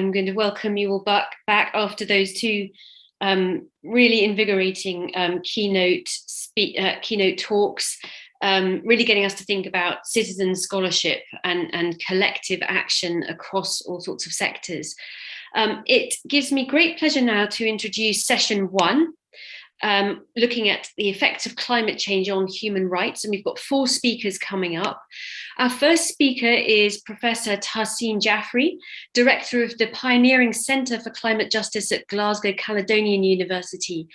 I'm going to welcome you all back after those two really invigorating keynote talks, really getting us to think about citizen scholarship and collective action across all sorts of sectors. It gives me great pleasure now to introduce session one, looking at the effects of climate change on human rights. And we've got 4 speakers coming up. Our first speaker is Professor Tahseen Jafry, Director of the Pioneering Centre for Climate Justice at Glasgow Caledonian University.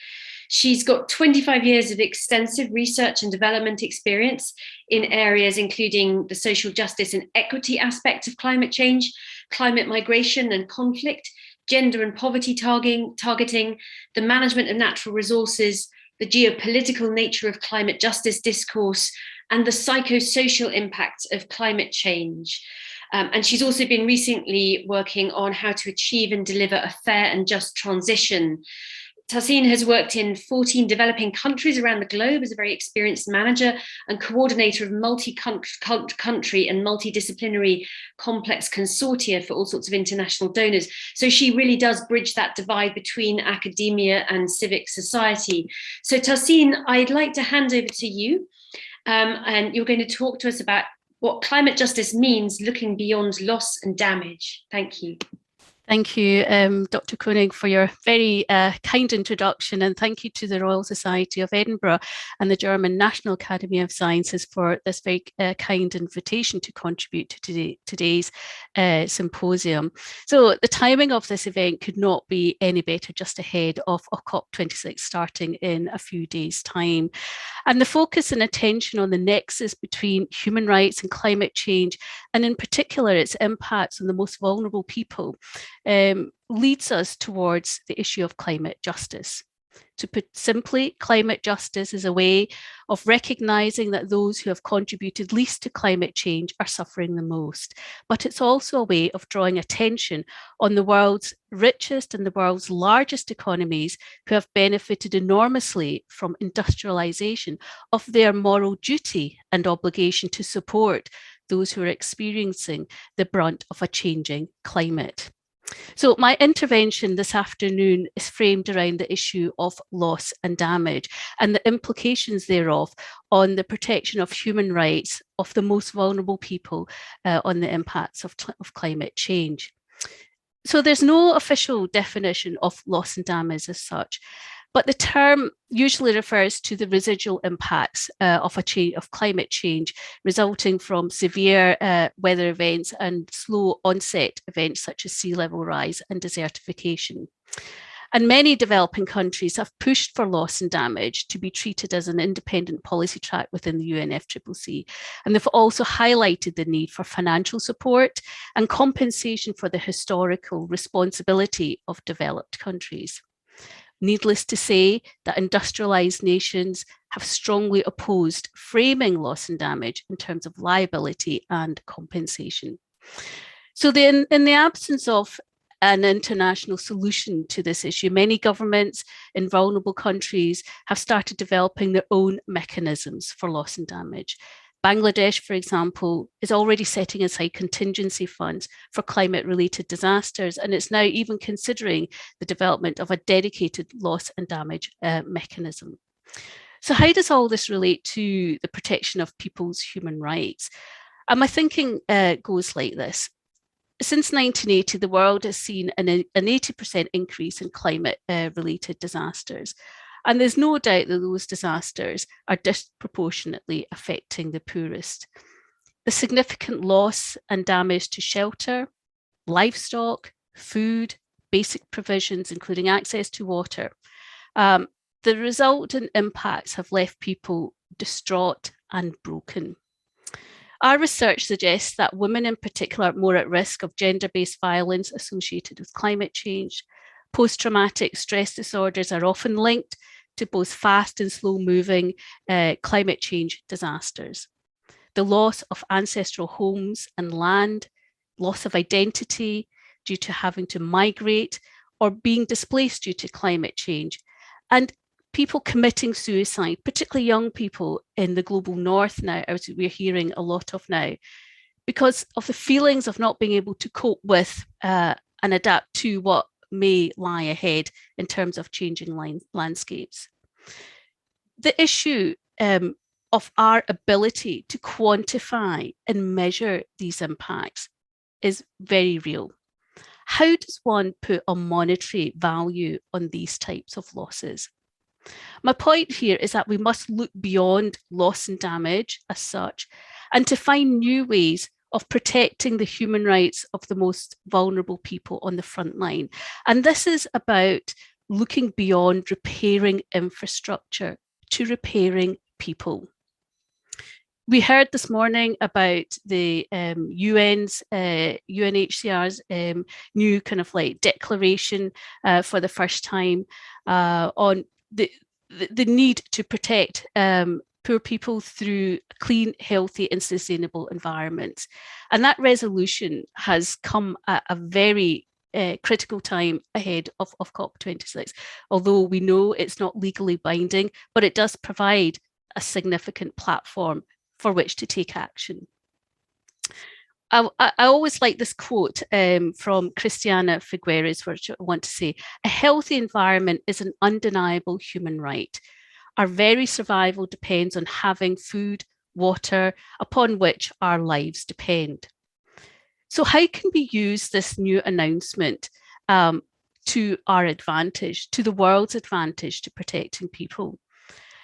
She's got 25 years of extensive research and development experience in areas including the social justice and equity aspect of climate change, climate migration and conflict, gender and poverty targeting, the management of natural resources, the geopolitical nature of climate justice discourse, and the psychosocial impacts of climate change. And she's also been recently working on how to achieve and deliver a fair and just transition. Tarcine has worked in 14 developing countries around the globe as a very experienced manager and coordinator of multi-country and multidisciplinary complex consortia for all sorts of international donors. So she really does bridge that divide between academia and civic society. So Tarcine, I'd like to hand over to you, and you're going to talk to us about what climate justice means, looking beyond loss and damage. Thank you. Thank you, Dr. Koenig, for your very kind introduction, and thank you to the Royal Society of Edinburgh and the German National Academy of Sciences for this very kind invitation to contribute to today's symposium. So the timing of this event could not be any better, just ahead of COP26 starting in a few days' time. And the focus and attention on the nexus between human rights and climate change, and in particular its impacts on the most vulnerable people, leads us towards the issue of climate justice. To put simply, climate justice is a way of recognising that those who have contributed least to climate change are suffering the most. But it's also a way of drawing attention on the world's richest and the world's largest economies who have benefited enormously from industrialisation, of their moral duty and obligation to support those who are experiencing the brunt of a changing climate. So my intervention this afternoon is framed around the issue of loss and damage and the implications thereof on the protection of human rights of the most vulnerable people on the impacts of climate change. So there's no official definition of loss and damage as such, but the term usually refers to the residual impacts of climate change resulting from severe weather events and slow onset events such as sea level rise and desertification. And many developing countries have pushed for loss and damage to be treated as an independent policy track within the UNFCCC. And they've also highlighted the need for financial support and compensation for the historical responsibility of developed countries. Needless to say that industrialised nations have strongly opposed framing loss and damage in terms of liability and compensation. So in the absence of an international solution to this issue, many governments in vulnerable countries have started developing their own mechanisms for loss and damage. Bangladesh, for example, is already setting aside contingency funds for climate-related disasters, and it's now even considering the development of a dedicated loss and damage mechanism. So how does all this relate to the protection of people's human rights? And my thinking goes like this. Since 1980, the world has seen an 80% increase in climate-related disasters. And there's no doubt that those disasters are disproportionately affecting the poorest. The significant loss and damage to shelter, livestock, food, basic provisions, including access to water, the resultant impacts have left people distraught and broken. Our research suggests that women in particular are more at risk of gender-based violence associated with climate change. Post-traumatic stress disorders are often linked to both fast and slow-moving climate change disasters. The loss of ancestral homes and land, loss of identity due to having to migrate or being displaced due to climate change, and people committing suicide, particularly young people in the global north now, as we're hearing a lot of now, because of the feelings of not being able to cope with and adapt to what may lie ahead in terms of changing landscapes. The issue of our ability to quantify and measure these impacts is very real. How does one put a monetary value on these types of losses? My point here is that we must look beyond loss and damage as such, and to find new ways of protecting the human rights of the most vulnerable people on the front line. And this is about looking beyond repairing infrastructure to repairing people. We heard this morning about the UNHCR's new kind of like declaration for the first time on the need to protect poor people through clean, healthy and sustainable environments. And that resolution has come at a very critical time ahead of COP26, although we know it's not legally binding, but it does provide a significant platform for which to take action. I always like this quote from Christiana Figueres, which I want to say, a healthy environment is an undeniable human right. Our very survival depends on having food, water, upon which our lives depend. So how can we use this new announcement to our advantage, to the world's advantage, to protecting people?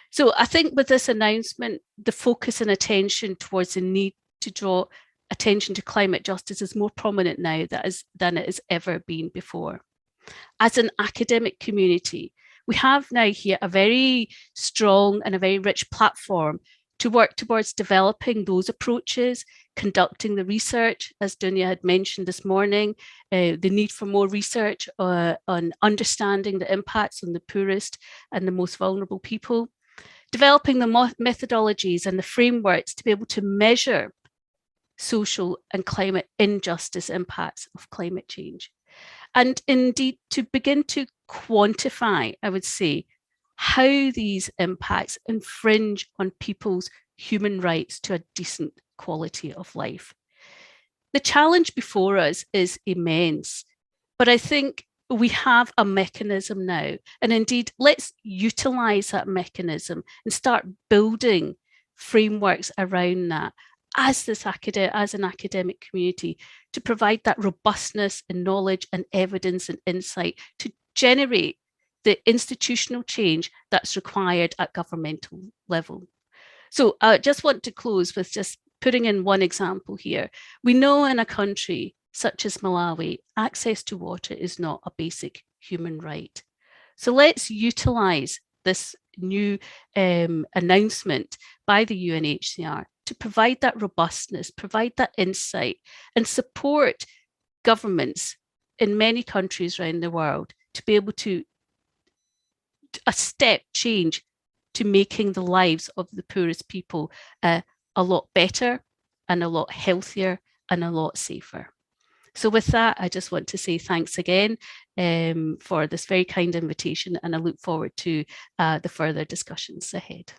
So I think with this announcement, the focus and attention towards the need to draw attention to climate justice is more prominent now than it has ever been before. As an academic community, we have now here a very strong and a very rich platform to work towards developing those approaches, conducting the research, as Dunya had mentioned this morning, the need for more research on understanding the impacts on the poorest and the most vulnerable people, developing the methodologies and the frameworks to be able to measure social and climate injustice impacts of climate change. And indeed, to begin to quantify, I would say, how these impacts infringe on people's human rights to a decent quality of life. The challenge before us is immense, but I think we have a mechanism now. And indeed, let's utilize that mechanism and start building frameworks around that as an academic community to provide that robustness and knowledge and evidence and insight to generate the institutional change that's required at governmental level. So I just want to close with just putting in one example here. We know in a country such as Malawi, access to water is not a basic human right. So let's utilize this new announcement by the UNHCR to provide that robustness, provide that insight, and support governments in many countries around the world to be able to a step change to making the lives of the poorest people a lot better and a lot healthier and a lot safer. So with that, I just want to say thanks again for this very kind invitation, and I look forward to the further discussions ahead.